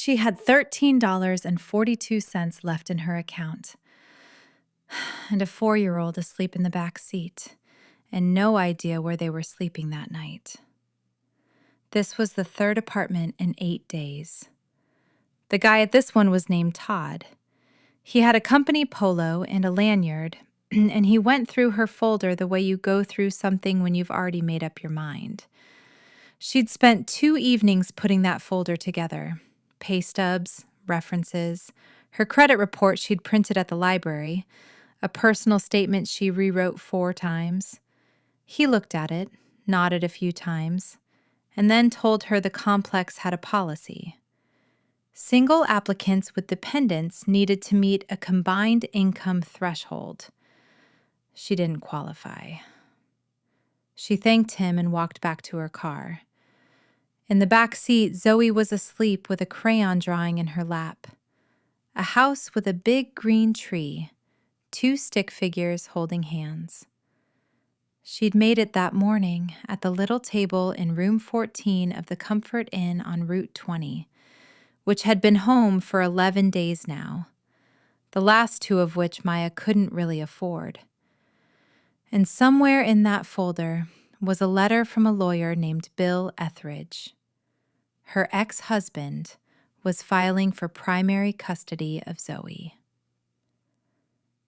She had $13.42 left in her account, and a 4-year-old asleep in the back seat, and no idea where they were sleeping that night. This was the third apartment in 8 days. The guy at this one was named Todd. He had a company polo and a lanyard, and he went through her folder the way you go through something when you've already made up your mind. She'd spent 2 evenings putting that folder together. Pay stubs, references, her credit report she'd printed at the library, a personal statement she rewrote 4 times. He looked at it, nodded a few times, and then told her the complex had a policy. Single applicants with dependents needed to meet a combined income threshold. She didn't qualify. She thanked him and walked back to her car. In the back seat, Zoe was asleep with a crayon drawing in her lap. A house with a big green tree, 2 stick figures holding hands. She'd made it that morning at the little table in room 14 of the Comfort Inn on Route 20, which had been home for 11 days now, the last 2 of which Maya couldn't really afford. And somewhere in that folder was a letter from a lawyer named Bill Etheridge. Her ex-husband was filing for primary custody of Zoe.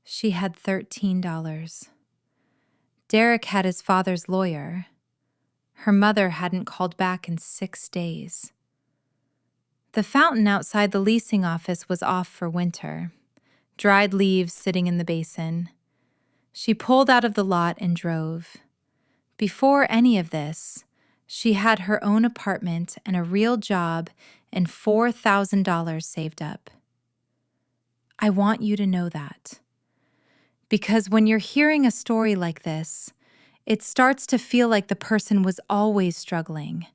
She had $13. Derek had his father's lawyer. Her mother hadn't called back in 6 days. The fountain outside the leasing office was off for winter, dried leaves sitting in the basin. She pulled out of the lot and drove. Before any of this, she had her own apartment and a real job and $4,000 saved up. I want you to know that. Because when you're hearing a story like this, it starts to feel like the person was always struggling,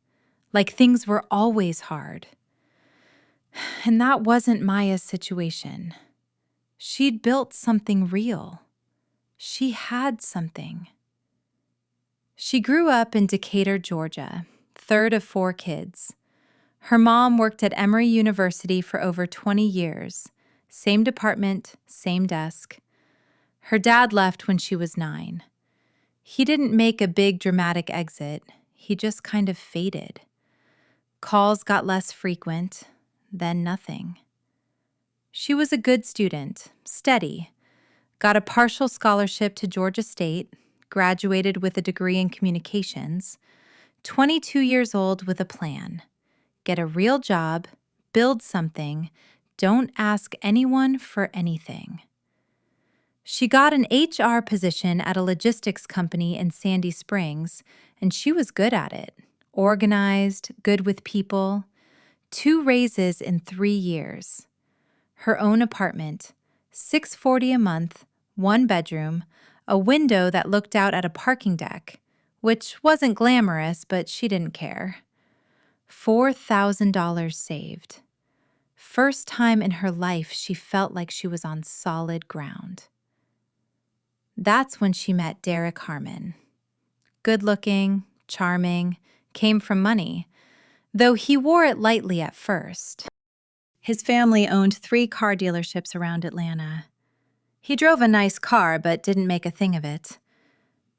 like things were always hard. And that wasn't Maya's situation. She'd built something real. She had something. She grew up in Decatur, Georgia, 3rd of 4 kids. Her mom worked at Emory University for over 20 years, same department, same desk. Her dad left when she was 9. He didn't make a big dramatic exit, he just kind of faded. Calls got less frequent, then nothing. She was a good student, steady, got a partial scholarship to Georgia State, graduated with a degree in communications, 22 years old with a plan. Get a real job, build something, don't ask anyone for anything. She got an HR position at a logistics company in Sandy Springs, and she was good at it. Organized, good with people. 2 raises in 3 years. Her own apartment, $640 a month, 1 bedroom, a window that looked out at a parking deck, which wasn't glamorous, but she didn't care. $4,000 saved. First time in her life she felt like she was on solid ground. That's when she met Derek Harmon. Good-looking, charming, came from money, though he wore it lightly at first. His family owned 3 car dealerships around Atlanta. He drove a nice car but didn't make a thing of it.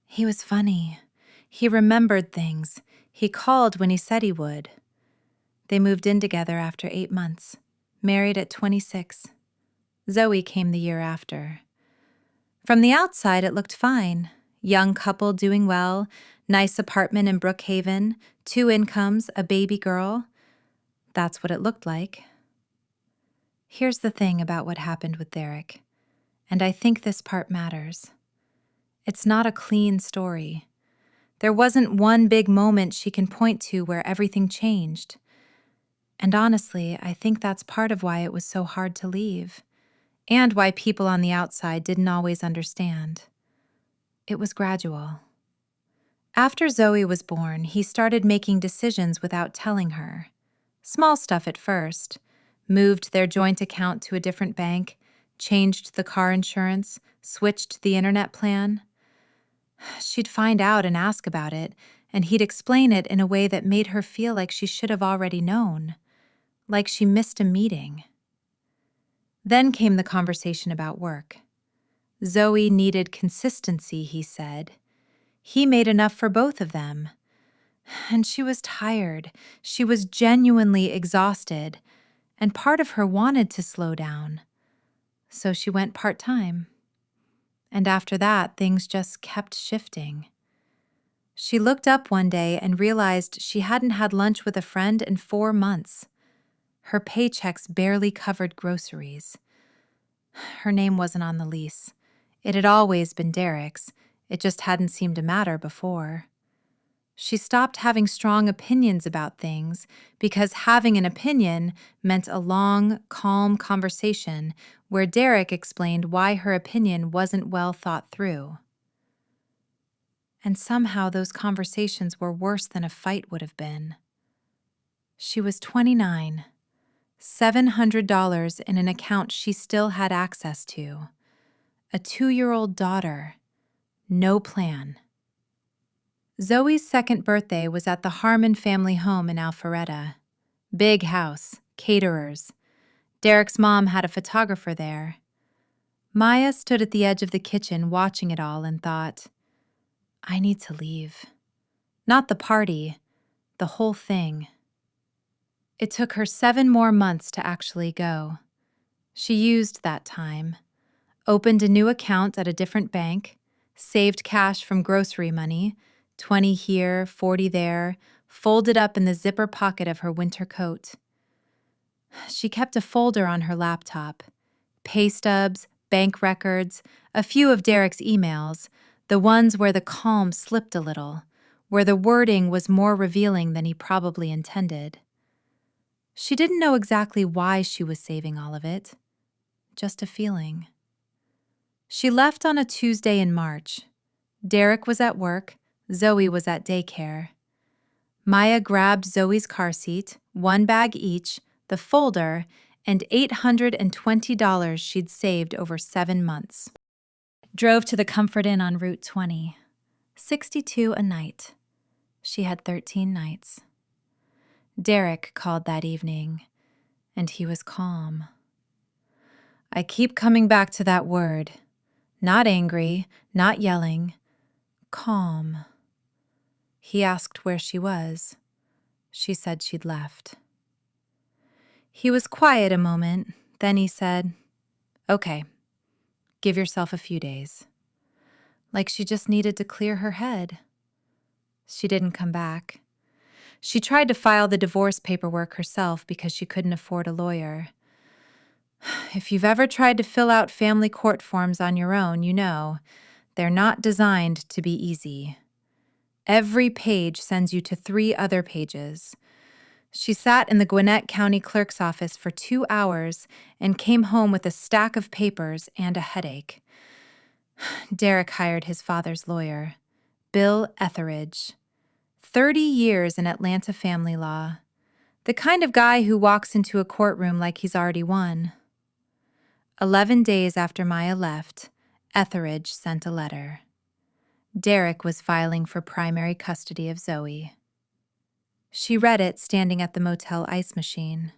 He was funny. He remembered things. He called when he said he would. They moved in together after 8 months, married at 26. Zoe came the year after. From the outside, it looked fine. Young couple doing well, nice apartment in Brookhaven, 2 incomes, a baby girl. That's what it looked like. Here's the thing about what happened with Derek, and I think this part matters. It's not a clean story. There wasn't one big moment she can point to where everything changed. And honestly, I think that's part of why it was so hard to leave, and why people on the outside didn't always understand. It was gradual. After Zoe was born, he started making decisions without telling her. Small stuff at first. Moved their joint account to a different bank, changed the car insurance, switched the internet plan. She'd find out and ask about it, and he'd explain it in a way that made her feel like she should have already known. like she missed a meeting. Then came the conversation about work. Zoe needed consistency, he said. He made enough for both of them. And she was tired. She was genuinely exhausted, and part of her wanted to slow down. So she went part-time. And after that, things just kept shifting. She looked up one day and realized she hadn't had lunch with a friend in 4 months. Her paychecks barely covered groceries. Her name wasn't on the lease. It had always been Derek's. It just hadn't seemed to matter before. She stopped having strong opinions about things because having an opinion meant a long, calm conversation where Derek explained why her opinion wasn't well thought through. And somehow those conversations were worse than a fight would have been. She was 29, $700 in an account she still had access to, a 2-year-old daughter, no plan. Zoe's second birthday was at the Harmon family home in Alpharetta. Big house, caterers. Derek's mom had a photographer there. Maya stood at the edge of the kitchen watching it all and thought, I need to leave. Not the party, the whole thing. It took her 7 more months to actually go. She used that time, opened a new account at a different bank, saved cash from grocery money, 20 here, 40 there, folded up in the zipper pocket of her winter coat. She kept a folder on her laptop, pay stubs, bank records, a few of Derek's emails, the ones where the calm slipped a little, where the wording was more revealing than he probably intended. She didn't know exactly why she was saving all of it, just a feeling. She left on a Tuesday in March. Derek was at work, Zoe was at daycare. Maya grabbed Zoe's car seat, 1 bag each, the folder, and $820 she'd saved over 7 months. Drove to the Comfort Inn on Route 20. $62 a night. She had 13 nights. Derek called that evening, and he was calm. I keep coming back to that word. Not angry, not yelling. Calm. He asked where she was. She said she'd left. He was quiet a moment, then he said, Okay, give yourself a few days. Like she just needed to clear her head. She didn't come back. She tried to file the divorce paperwork herself because she couldn't afford a lawyer. If you've ever tried to fill out family court forms on your own, you know, they're not designed to be easy. Every page sends you to 3 other pages. She sat in the Gwinnett County Clerk's office for 2 hours and came home with a stack of papers and a headache. Derek hired his father's lawyer, Bill Etheridge. 30 years in Atlanta family law. The kind of guy who walks into a courtroom like he's already won. 11 days after Maya left, Etheridge sent a letter. Derek was filing for primary custody of Zoe. She read it standing at the motel ice machine.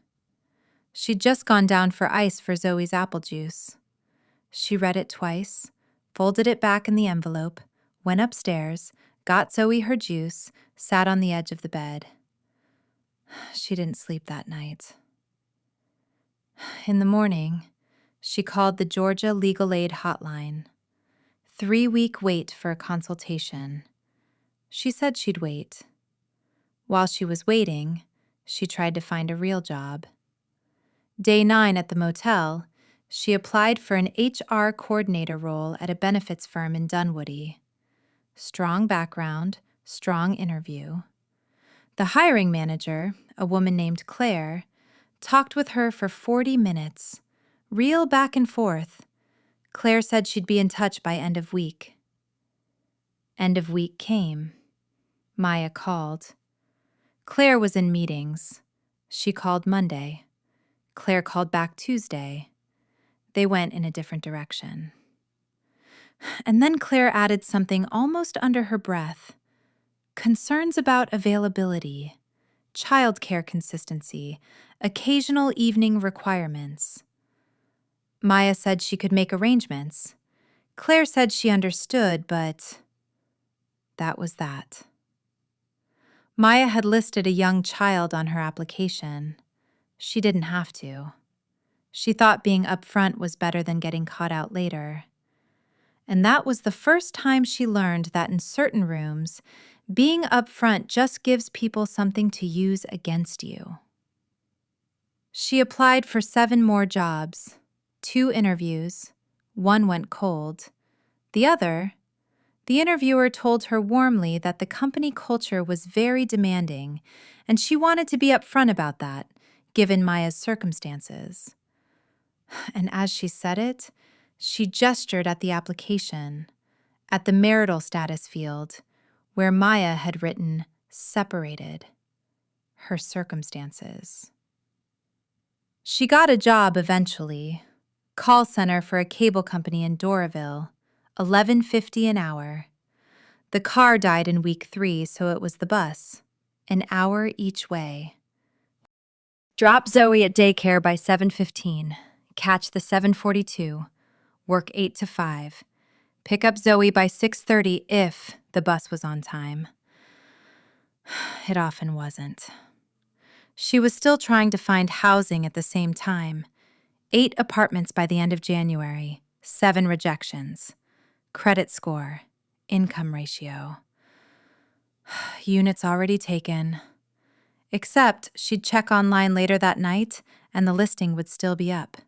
She'd just gone down for ice for Zoe's apple juice. She read it twice, folded it back in the envelope, went upstairs, got Zoe her juice, sat on the edge of the bed. She didn't sleep that night. In the morning, she called the Georgia Legal Aid Hotline. 3-week wait for a consultation. She said she'd wait. While she was waiting, she tried to find a real job. Day 9 at the motel, she applied for an HR coordinator role at a benefits firm in Dunwoody. Strong background, strong interview. The hiring manager, a woman named Claire, talked with her for 40 minutes, real back and forth. Claire said she'd be in touch by end of week. End of week came. Maya called. Claire was in meetings. She called Monday. Claire called back Tuesday. They went in a different direction. And then Claire added something almost under her breath. Concerns about availability, childcare consistency, occasional evening requirements. Maya said she could make arrangements. Claire said she understood, but that was that. Maya had listed a young child on her application. She didn't have to. She thought being upfront was better than getting caught out later. And that was the first time she learned that in certain rooms, being upfront just gives people something to use against you. She applied for 7 more jobs, 2 interviews. One went cold. The interviewer told her warmly that the company culture was very demanding, and she wanted to be upfront about that, given Maya's circumstances. And as she said it, she gestured at the application, at the marital status field, where Maya had written separated, her circumstances. She got a job eventually, call center for a cable company in Doraville, $11.50 an hour. The car died in week 3, so it was the bus, an hour each way. Drop Zoe at daycare by 7:15. Catch the 7:42. Work 8 to 5. Pick up Zoe by 6:30 if the bus was on time. It often wasn't. She was still trying to find housing at the same time. 8 apartments by the end of January, 7 rejections. Credit score, income ratio. Units already taken. Except she'd check online later that night and the listing would still be up.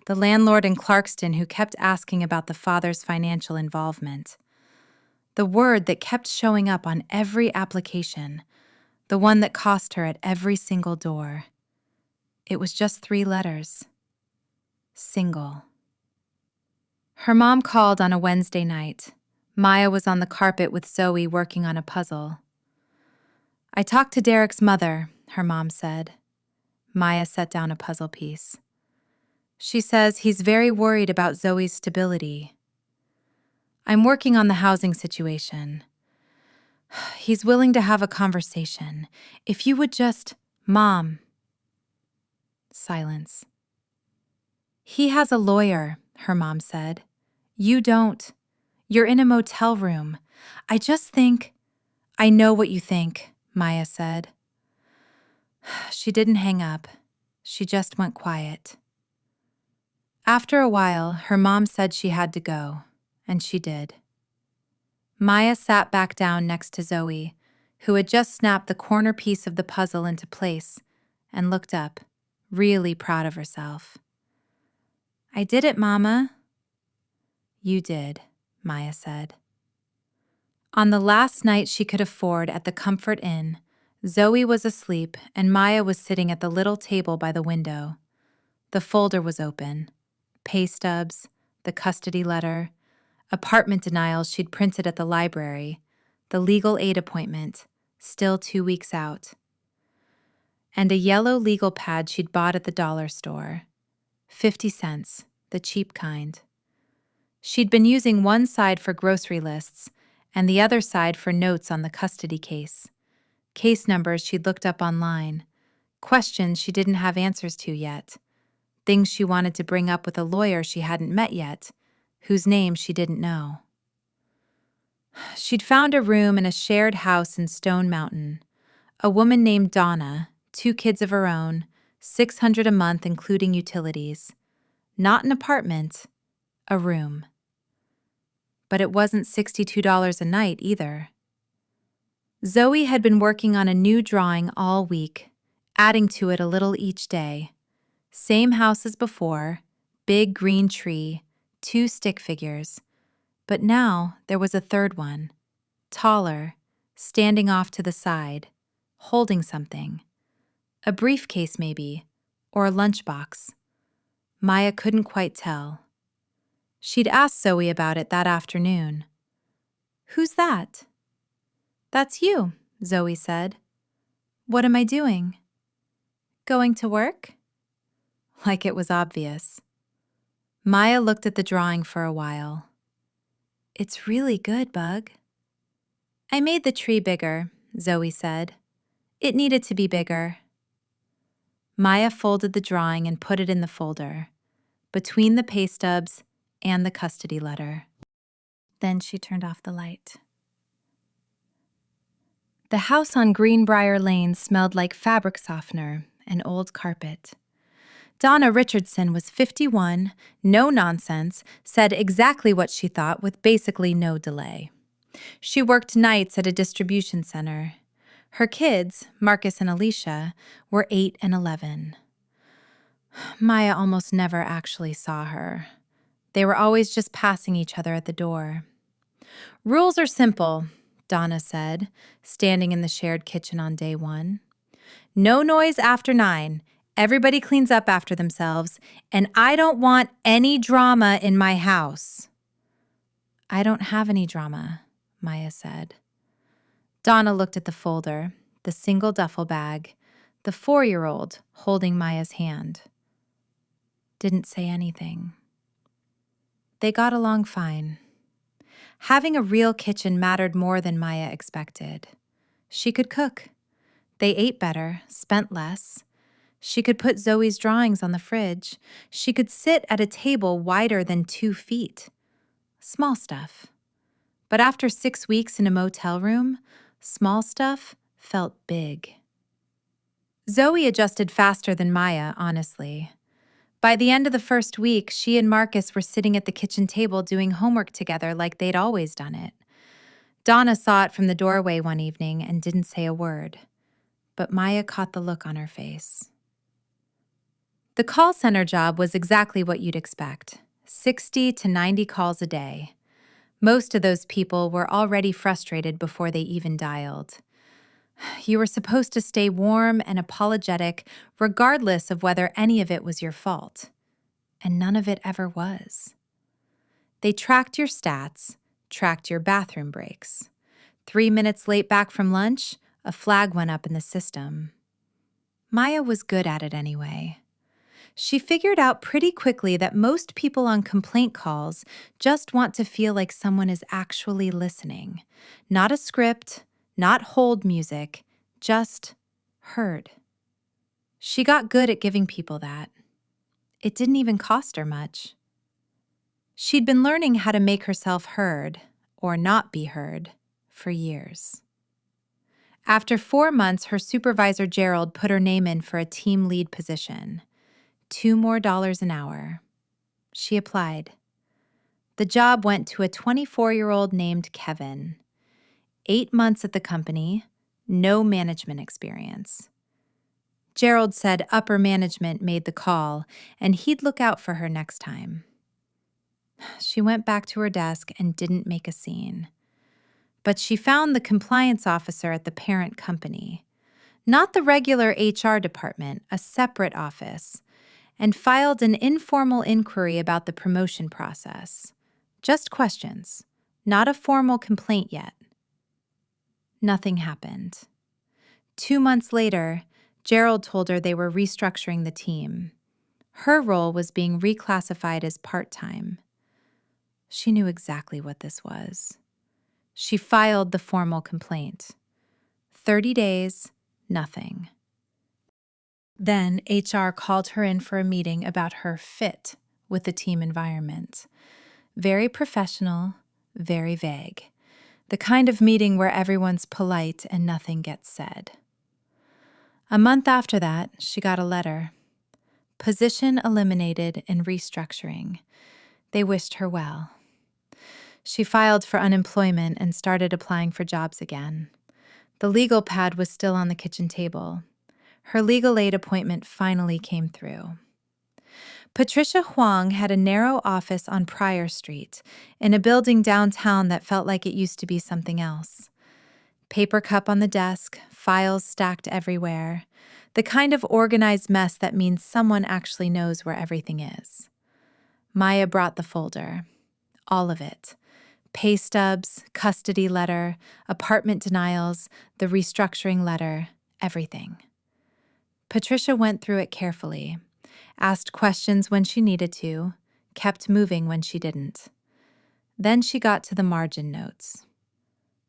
The landlord in Clarkston who kept asking about the father's financial involvement. The word that kept showing up on every application, the one that cost her at every single door. It was just 3 letters. Single. Her mom called on a Wednesday night. Maya was on the carpet with Zoe working on a puzzle. I talked to Derek's mother, her mom said. Maya set down a puzzle piece. She says he's very worried about Zoe's stability. I'm working on the housing situation. He's willing to have a conversation. If you would just, Mom. Silence. He has a lawyer, her mom said. You don't. You're in a motel room. I just think... I know what you think, Maya said. She didn't hang up. She just went quiet. After a while, her mom said she had to go, and she did. Maya sat back down next to Zoe, who had just snapped the corner piece of the puzzle into place, and looked up, really proud of herself. I did it, Mama. You did, Maya said. On the last night she could afford at the Comfort Inn, Zoe was asleep and Maya was sitting at the little table by the window. The folder was open. Pay stubs, the custody letter, apartment denials she'd printed at the library, the legal aid appointment, still 2 weeks out, and a yellow legal pad she'd bought at the dollar store. 50 cents, the cheap kind. She'd been using one side for grocery lists and the other side for notes on the custody case. Case numbers she'd looked up online, questions she didn't have answers to yet, things she wanted to bring up with a lawyer she hadn't met yet, whose name she didn't know. She'd found a room in a shared house in Stone Mountain. A woman named Donna, 2 kids of her own, $600 a month including utilities. Not an apartment, a room. But it wasn't $62 a night either. Zoe had been working on a new drawing all week, adding to it a little each day. Same house as before, big green tree, 2 stick figures. But now there was a third one, taller, standing off to the side, holding something. A briefcase maybe, or a lunchbox. Maya couldn't quite tell. She'd asked Zoe about it that afternoon. Who's that? That's you, Zoe said. What am I doing? Going to work? Like it was obvious. Maya looked at the drawing for a while. It's really good, Bug. I made the tree bigger, Zoe said. It needed to be bigger. Maya folded the drawing and put it in the folder, between the pay stubs and the custody letter. Then she turned off the light. The house on Greenbrier Lane smelled like fabric softener and old carpet. Donna Richardson was 51, no nonsense, said exactly what she thought with basically no delay. She worked nights at a distribution center. Her kids, Marcus and Alicia, were 8 and 11. Maya almost never actually saw her. They were always just passing each other at the door. "Rules are simple," Donna said, standing in the shared kitchen on day 1. "No noise after 9. Everybody cleans up after themselves, and I don't want any drama in my house." "I don't have any drama," Maya said. Donna looked at the folder, the single duffel bag, the 4-year-old holding Maya's hand. Didn't say anything. They got along fine. Having a real kitchen mattered more than Maya expected. She could cook. They ate better, spent less. She could put Zoe's drawings on the fridge. She could sit at a table wider than 2 feet. Small stuff. But after 6 weeks in a motel room, small stuff felt big. Zoe adjusted faster than Maya, honestly. By the end of the first week, she and Marcus were sitting at the kitchen table doing homework together like they'd always done it. Donna saw it from the doorway one evening and didn't say a word, but Maya caught the look on her face. The call center job was exactly what you'd expect, 60 to 90 calls a day. Most of those people were already frustrated before they even dialed. You were supposed to stay warm and apologetic regardless of whether any of it was your fault. And none of it ever was. They tracked your stats, tracked your bathroom breaks. 3 minutes late back from lunch, a flag went up in the system. Maya was good at it anyway. She figured out pretty quickly that most people on complaint calls just want to feel like someone is actually listening. Not a script, not hold music, just heard. She got good at giving people that. It didn't even cost her much. She'd been learning how to make herself heard, or not be heard, for years. After 4 months, her supervisor Gerald put her name in for a team lead position. $2 more an hour. She applied. The job went to a 24-year-old named Kevin. 8 months at the company, no management experience. Gerald said upper management made the call, and he'd look out for her next time. She went back to her desk and didn't make a scene. But she found the compliance officer at the parent company, not the regular HR department, a separate office, and filed an informal inquiry about the promotion process. Just questions, not a formal complaint yet. Nothing happened. 2 months later, Gerald told her they were restructuring the team. Her role was being reclassified as part-time. She knew exactly what this was. She filed the formal complaint. 30 days, nothing. Then HR called her in for a meeting about her fit with the team environment. Very professional, very vague. The kind of meeting where everyone's polite and nothing gets said. A month after that, she got a letter. Position eliminated in restructuring. They wished her well. She filed for unemployment and started applying for jobs again. The legal pad was still on the kitchen table. Her legal aid appointment finally came through. Patricia Huang had a narrow office on Pryor Street, in a building downtown that felt like it used to be something else. Paper cup on the desk, files stacked everywhere, the kind of organized mess that means someone actually knows where everything is. Maya brought the folder. All of it. Pay stubs, custody letter, apartment denials, the restructuring letter, everything. Patricia went through it carefully, asked questions when she needed to, kept moving when she didn't. Then she got to the margin notes.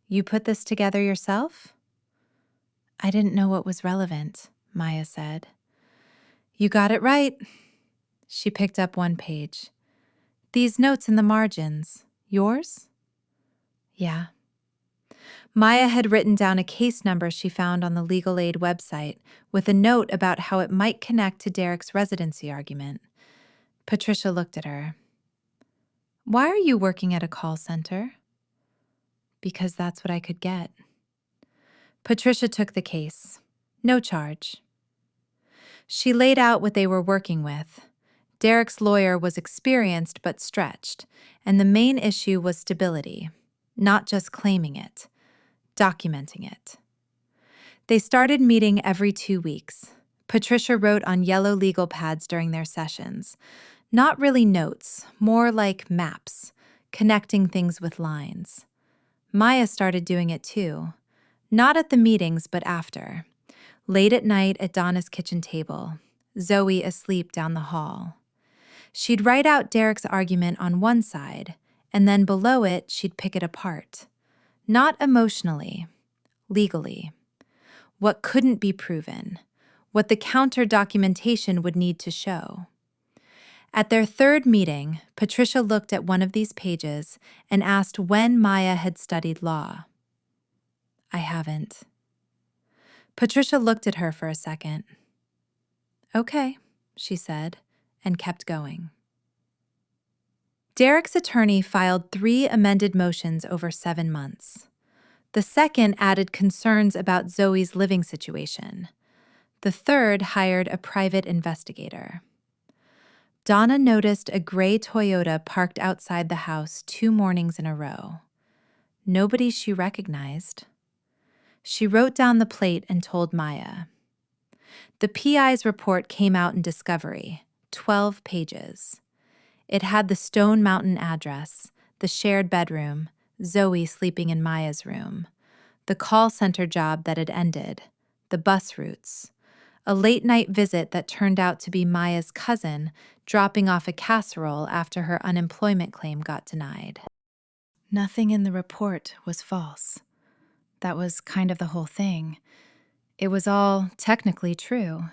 "You put this together yourself?" "I didn't know what was relevant," Maya said. You got it right. She picked up one page. These notes in the margins, yours? Yeah. Maya had written down a case number she found on the legal aid website with a note about how it might connect to Derek's residency argument. Patricia looked at her. Why are you working at a call center? Because that's what I could get. Patricia took the case. No charge. She laid out what they were working with. Derek's lawyer was experienced but stretched, and the main issue was stability, not just claiming it, documenting it. They started meeting every 2 weeks. Patricia wrote on yellow legal pads during their sessions. Not really notes, more like maps, connecting things with lines. Maya started doing it too. Not at the meetings, but after. Late at night at Donna's kitchen table, Zoe asleep down the hall. She'd write out Derek's argument on one side, and then below it, she'd pick it apart. Not emotionally, legally. What couldn't be proven, what the counter documentation would need to show. At their third meeting, Patricia looked at one of these pages and asked when Maya had studied law. I haven't. Patricia looked at her for a second. Okay, she said, and kept going. Derek's attorney filed 3 amended motions over 7 months. The second added concerns about Zoe's living situation. The third hired a private investigator. Donna noticed a gray Toyota parked outside the house 2 mornings in a row. Nobody she recognized. She wrote down the plate and told Maya. The PI's report came out in Discovery, 12 pages. It had the Stone Mountain address, the shared bedroom, Zoe sleeping in Maya's room, the call center job that had ended, the bus routes, a late-night visit that turned out to be Maya's cousin dropping off a casserole after her unemployment claim got denied. Nothing in the report was false. That was kind of the whole thing. It was all technically true,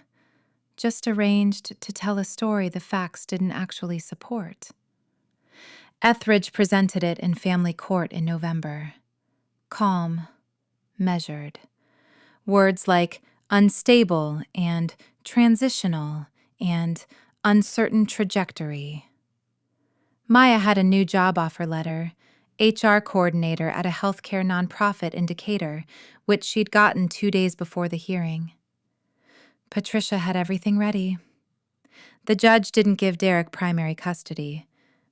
just arranged to tell a story the facts didn't actually support. Etheridge presented it in family court in November. Calm, measured. Words like unstable and transitional and uncertain trajectory. Maya had a new job offer letter, HR coordinator at a healthcare nonprofit in Decatur, which she'd gotten 2 days before the hearing. Patricia had everything ready. The judge didn't give Derek primary custody,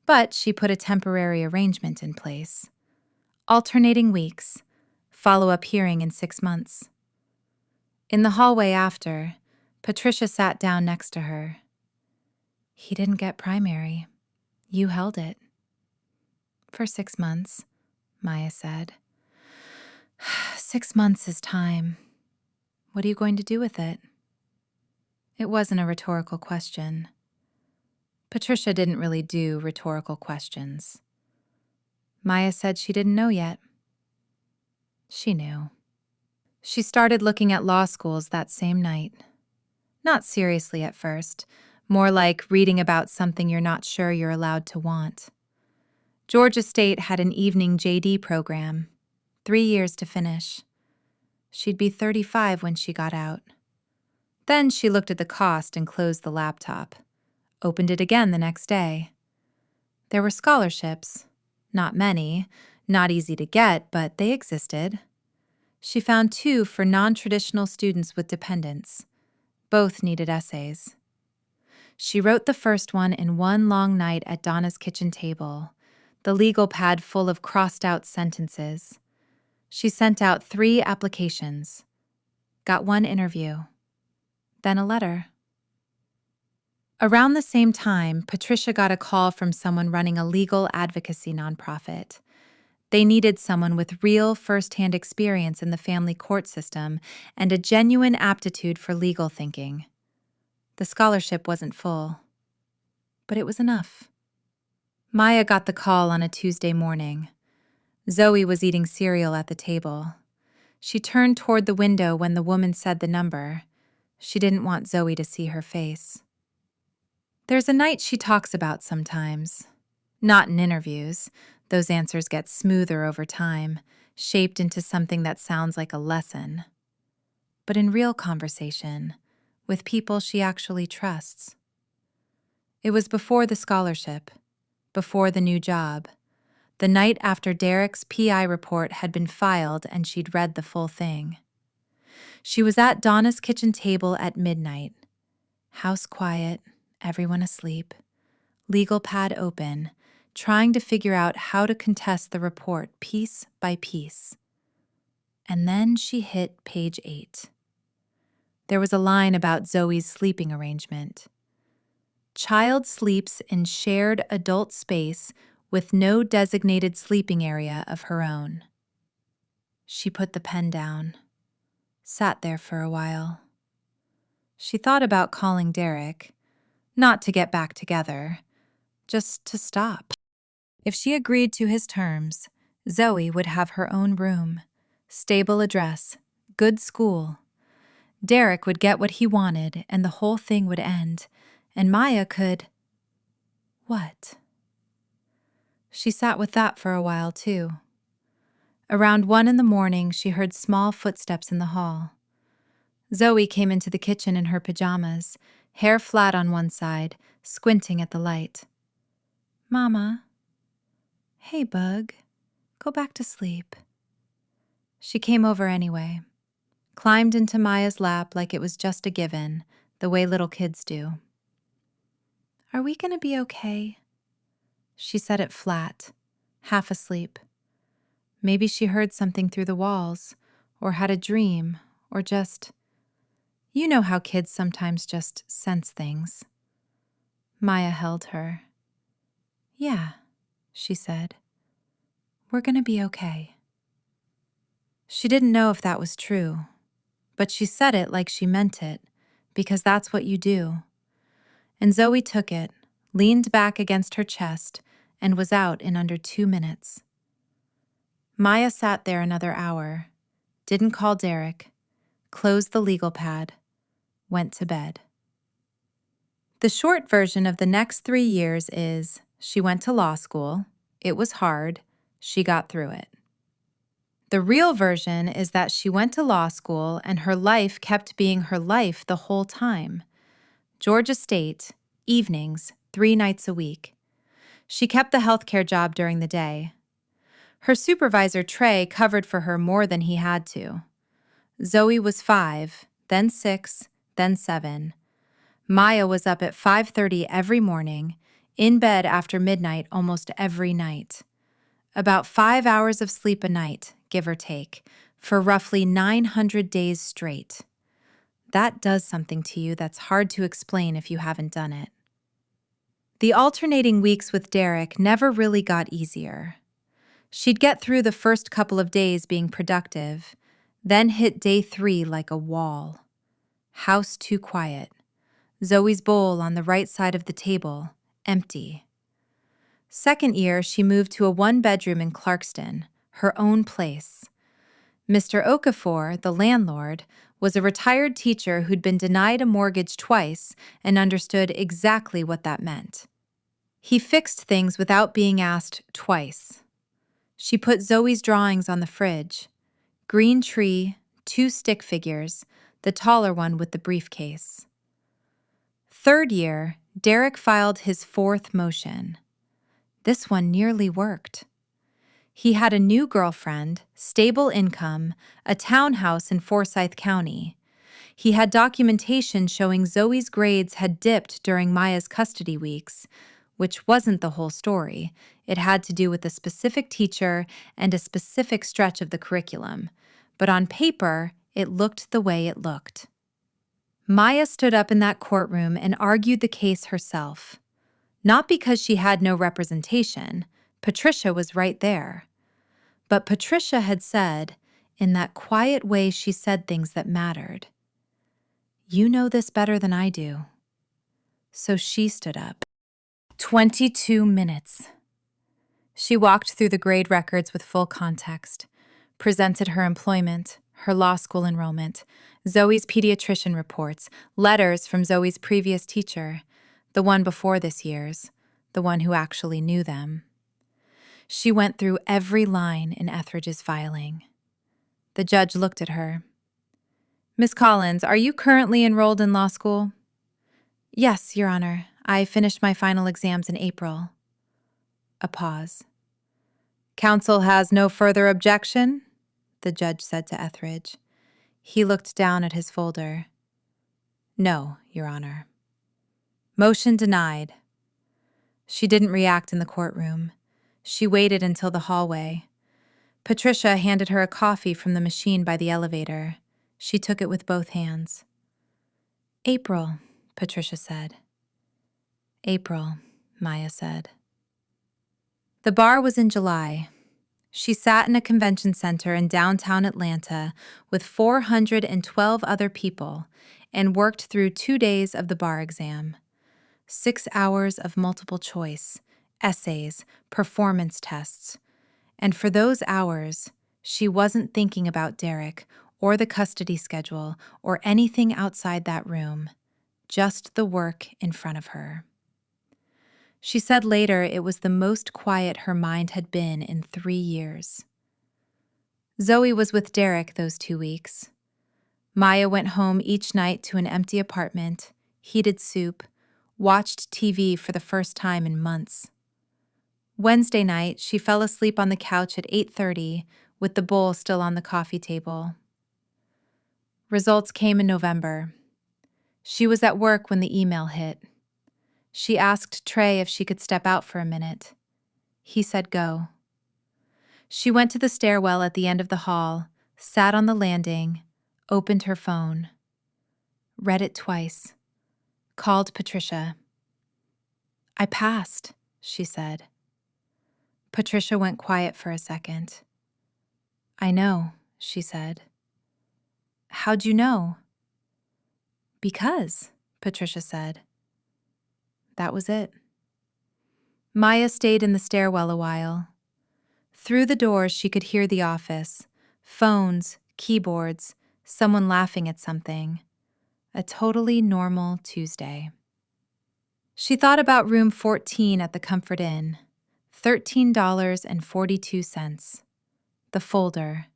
but she put a temporary arrangement in place. Alternating weeks, follow-up hearing in 6 months. In the hallway after, Patricia sat down next to her. He didn't get primary. You held it. For 6 months, Maya said. 6 months is time. What are you going to do with it? It wasn't a rhetorical question. Patricia didn't really do rhetorical questions. Maya said she didn't know yet. She knew. She started looking at law schools that same night. Not seriously at first, more like reading about something you're not sure you're allowed to want. Georgia State had an evening JD program, 3 years to finish. She'd be 35 when she got out. Then she looked at the cost and closed the laptop, opened it again the next day. There were scholarships, not many, not easy to get, but they existed. She found 2 for non-traditional students with dependents. Both needed essays. She wrote the first one in one long night at Donna's kitchen table, the legal pad full of crossed-out sentences. She sent out 3 applications, got 1 interview, then a letter. Around the same time, Patricia got a call from someone running a legal advocacy nonprofit. They needed someone with real first-hand experience in the family court system and a genuine aptitude for legal thinking. The scholarship wasn't full, but it was enough. Maya got the call on a Tuesday morning. Zoe was eating cereal at the table. She turned toward the window when the woman said the number. She didn't want Zoe to see her face. There's a night she talks about sometimes. Not in interviews. Those answers get smoother over time, shaped into something that sounds like a lesson. But in real conversation, with people she actually trusts. It was before the scholarship, before the new job, the night after Derek's PI report had been filed and she'd read the full thing. She was at Donna's kitchen table at midnight. House quiet, everyone asleep, legal pad open, trying to figure out how to contest the report piece by piece. And then she hit page 8. There was a line about Zoe's sleeping arrangement. Child sleeps in shared adult space with no designated sleeping area of her own. She put the pen down, sat there for a while. She thought about calling Derek, not to get back together, just to stop. If she agreed to his terms, Zoe would have her own room, stable address, good school. Derek would get what he wanted and the whole thing would end, and Maya could... What? She sat with that for a while, too. Around 1 a.m, she heard small footsteps in the hall. Zoe came into the kitchen in her pajamas, hair flat on one side, squinting at the light. Mama. Hey, Bug. Go back to sleep. She came over anyway, climbed into Maya's lap like it was just a given, the way little kids do. Are we going to be okay? She said it flat, half asleep. Maybe she heard something through the walls, or had a dream, or just... You know how kids sometimes just sense things. Maya held her. Yeah, she said. We're going to be okay. She didn't know if that was true, but she said it like she meant it, because that's what you do. And Zoe took it, leaned back against her chest, and was out in under 2 minutes. Maya sat there another hour, didn't call Derek, closed the legal pad, went to bed. The short version of the next 3 years is she went to law school, it was hard, she got through it. The real version is that she went to law school and her life kept being her life the whole time. Georgia State, evenings, 3 nights a week. She kept the healthcare job during the day. Her supervisor, Trey, covered for her more than he had to. Zoe was 5, then 6, then 7. Maya was up at 5:30 every morning, in bed after midnight almost every night. About 5 hours of sleep a night, give or take, for roughly 900 days straight. That does something to you that's hard to explain if you haven't done it. The alternating weeks with Derek never really got easier. She'd get through the first couple of days being productive, then hit day 3 like a wall. House too quiet. Zoe's bowl on the right side of the table, empty. Second year, she moved to a 1-bedroom in Clarkston, her own place. Mr. Okafor, the landlord, was a retired teacher who'd been denied a mortgage twice and understood exactly what that meant. He fixed things without being asked twice. She put Zoe's drawings on the fridge. Green tree, 2 stick figures, the taller one with the briefcase. Third year, Derek filed his 4th motion. This one nearly worked. He had a new girlfriend, stable income, a townhouse in Forsyth County. He had documentation showing Zoe's grades had dipped during Maya's custody weeks, which wasn't the whole story. It had to do with a specific teacher and a specific stretch of the curriculum. But on paper, it looked the way it looked. Maya stood up in that courtroom and argued the case herself. Not because she had no representation. Patricia was right there. But Patricia had said, in that quiet way she said things that mattered, "You know this better than I do." So she stood up. 22 minutes. She walked through the grade records with full context, presented her employment, her law school enrollment, Zoe's pediatrician reports, letters from Zoe's previous teacher, the one before this year's, the one who actually knew them. She went through every line in Etheridge's filing. The judge looked at her. "Miss Collins, are you currently enrolled in law school?" "Yes, Your Honor. I finished my final exams in April." A pause. "Counsel has no further objection?" the judge said to Etheridge. He looked down at his folder. "No, Your Honor." Motion denied. She didn't react in the courtroom. She waited until the hallway. Patricia handed her a coffee from the machine by the elevator. She took it with both hands. "April," Patricia said. "April," Maya said. The bar was in July. She sat in a convention center in downtown Atlanta with 412 other people and worked through 2 days of the bar exam. 6 hours of multiple choice, essays, performance tests. And for those hours, she wasn't thinking about Derek or the custody schedule or anything outside that room, just the work in front of her. She said later it was the most quiet her mind had been in 3 years. Zoe was with Derek those 2 weeks. Maya went home each night to an empty apartment, heated soup, watched TV for the first time in months. Wednesday night, she fell asleep on the couch at 8:30 with the bowl still on the coffee table. Results came in November. She was at work when the email hit. She asked Trey if she could step out for a minute. He said go. She went to the stairwell at the end of the hall, sat on the landing, opened her phone. Read it twice. Called Patricia. "I passed," she said. Patricia went quiet for a second. "I know," she said. "How'd you know?" "Because," Patricia said. That was it. Maya stayed in the stairwell a while. Through the doors, she could hear the office, phones, keyboards, someone laughing at something. A totally normal Tuesday. She thought about room 14 at the Comfort Inn. $13.42. The folder.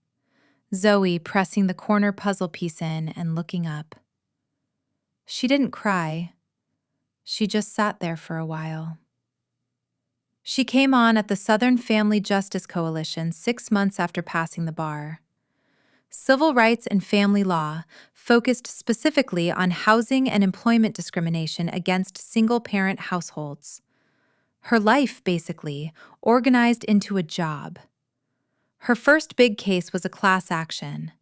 Zoe pressing the corner puzzle piece in and looking up. She didn't cry. She just sat there for a while. She came on at the Southern Family Justice Coalition 6 months after passing the bar. Civil rights and family law focused specifically on housing and employment discrimination against single-parent households. Her life, basically, organized into a job. Her first big case was a class action.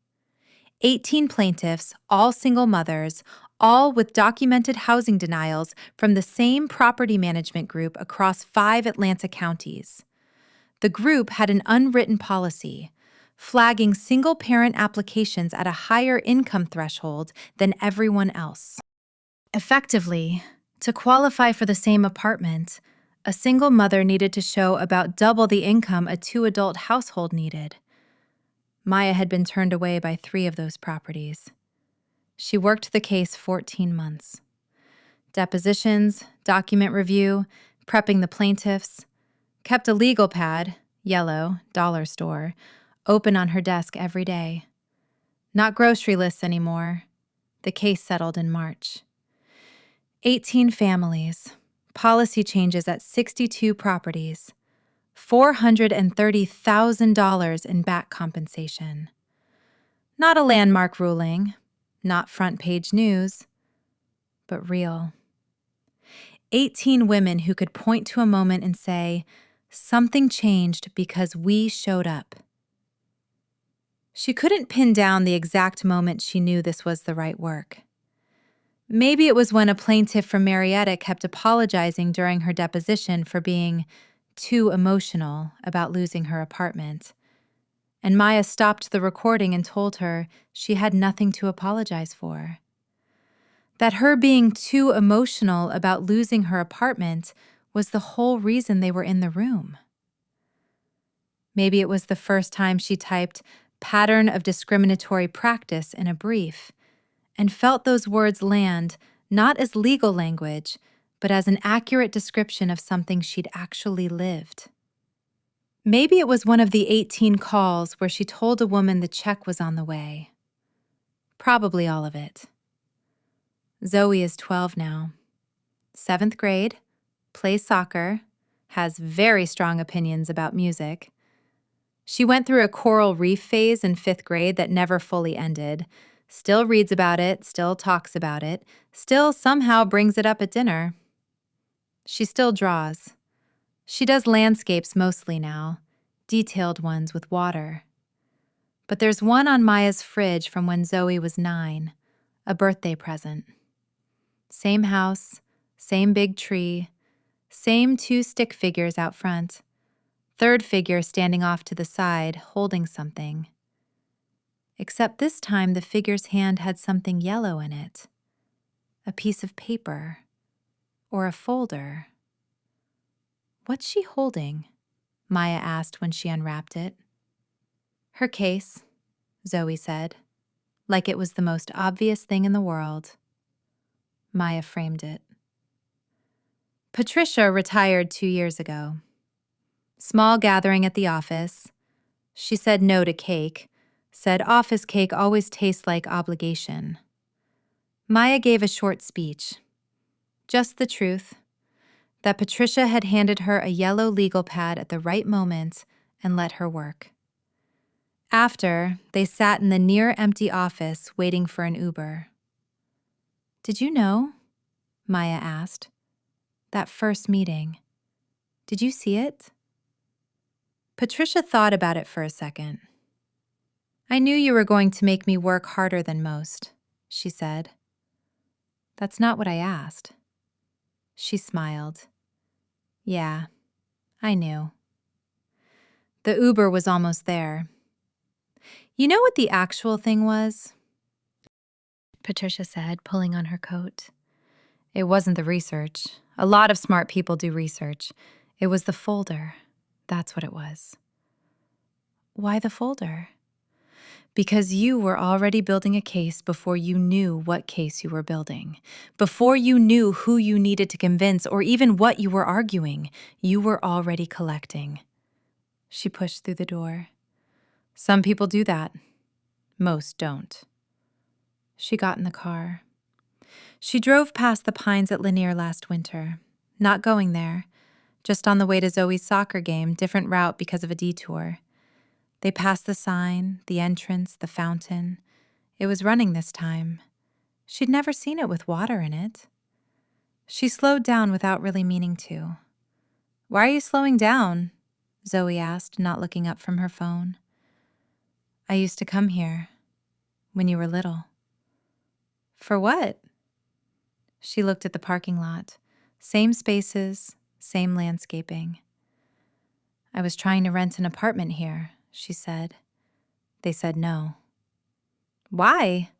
18 plaintiffs, all single mothers, all with documented housing denials from the same property management group across 5 Atlanta counties. The group had an unwritten policy, flagging single-parent applications at a higher income threshold than everyone else. Effectively, to qualify for the same apartment, a single mother needed to show about double the income a 2-adult household needed. Maya had been turned away by 3 of those properties. She worked the case 14 months. Depositions, document review, prepping the plaintiffs, kept a legal pad, yellow, dollar store, open on her desk every day. Not grocery lists anymore. The case settled in March. 18 families, policy changes at 62 properties, $430,000 in back compensation. Not a landmark ruling, not front-page news, but real. 18 women who could point to a moment and say, something changed because we showed up. She couldn't pin down the exact moment she knew this was the right work. Maybe it was when a plaintiff from Marietta kept apologizing during her deposition for being too emotional about losing her apartment. And Maya stopped the recording and told her she had nothing to apologize for. That her being too emotional about losing her apartment was the whole reason they were in the room. Maybe it was the first time she typed "pattern of discriminatory practice" in a brief, and felt those words land not as legal language, but as an accurate description of something she'd actually lived. Maybe it was one of the 18 calls where she told a woman the check was on the way. Probably all of it. Zoe is 12 now. 7th grade, plays soccer, has very strong opinions about music. She went through a coral reef phase in 5th grade that never fully ended. Still reads about it, still talks about it, still somehow brings it up at dinner. She still draws. She does landscapes mostly now, detailed ones with water. But there's one on Maya's fridge from when Zoe was 9, a birthday present. Same house, same big tree, same 2 stick figures out front, 3rd figure standing off to the side, holding something. Except this time the figure's hand had something yellow in it. A piece of paper. Or a folder. What's she holding? Maya asked when she unwrapped it. Her case, Zoe said, like it was the most obvious thing in the world. Maya framed it. Patricia retired 2 years ago. Small gathering at the office. She said no to cake, said office cake always tastes like obligation. Maya gave a short speech. Just the truth, that Patricia had handed her a yellow legal pad at the right moment and let her work. After, they sat in the near-empty office waiting for an Uber. Did you know? Maya asked. That first meeting. Did you see it? Patricia thought about it for a second. I knew you were going to make me work harder than most, she said. That's not what I asked. She smiled. Yeah, I knew. The Uber was almost there. You know what the actual thing was? Patricia said, pulling on her coat. It wasn't the research. A lot of smart people do research. It was the folder. That's what it was. Why the folder? Because you were already building a case before you knew what case you were building. Before you knew who you needed to convince or even what you were arguing, you were already collecting. She pushed through the door. Some people do that. Most don't. She got in the car. She drove past the Pines at Lanier last winter. Not going there. Just on the way to Zoe's soccer game, different route because of a detour. They passed the sign, the entrance, the fountain. It was running this time. She'd never seen it with water in it. She slowed down without really meaning to. Why are you slowing down? Zoe asked, not looking up from her phone. I used to come here when you were little. For what? She looked at the parking lot. Same spaces, same landscaping. I was trying to rent an apartment here, she said. They said no. Why?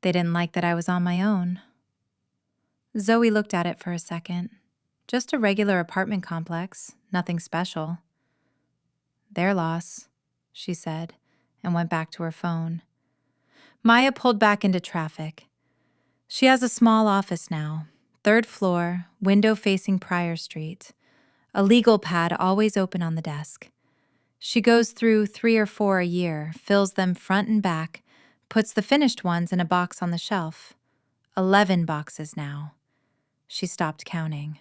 They didn't like that I was on my own. Zoe looked at it for a second. Just a regular apartment complex, nothing special. Their loss, she said, and went back to her phone. Maya pulled back into traffic. She has a small office now, 3rd floor, window facing Pryor Street. A legal pad always open on the desk. She goes through 3 or 4 a year, fills them front and back, puts the finished ones in a box on the shelf. 11 boxes now. She stopped counting.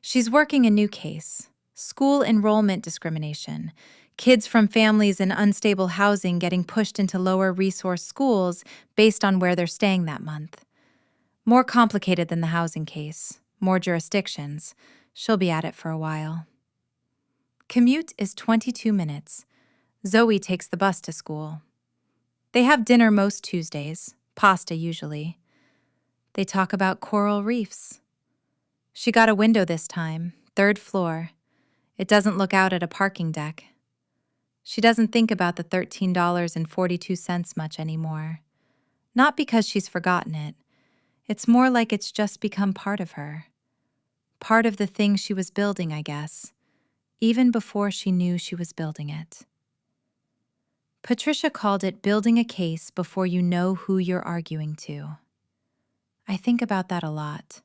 She's working a new case. School enrollment discrimination. Kids from families in unstable housing getting pushed into lower resource schools based on where they're staying that month. More complicated than the housing case. More jurisdictions. She'll be at it for a while. Commute is 22 minutes. Zoe takes the bus to school. They have dinner most Tuesdays, pasta usually. They talk about coral reefs. She got a window this time, 3rd floor. It doesn't look out at a parking deck. She doesn't think about the $13.42 much anymore. Not because she's forgotten it. It's more like it's just become part of her. Part of the thing she was building, I guess, even before she knew she was building it. Patricia called it building a case before you know who you're arguing to. I think about that a lot.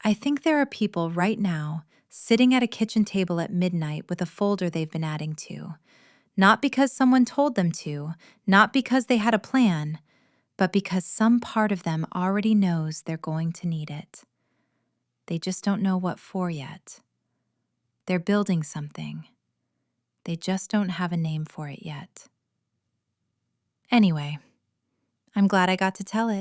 I think there are people right now sitting at a kitchen table at midnight with a folder they've been adding to, not because someone told them to, not because they had a plan, but because some part of them already knows they're going to need it. They just don't know what for yet. They're building something. They just don't have a name for it yet. Anyway, I'm glad I got to tell it.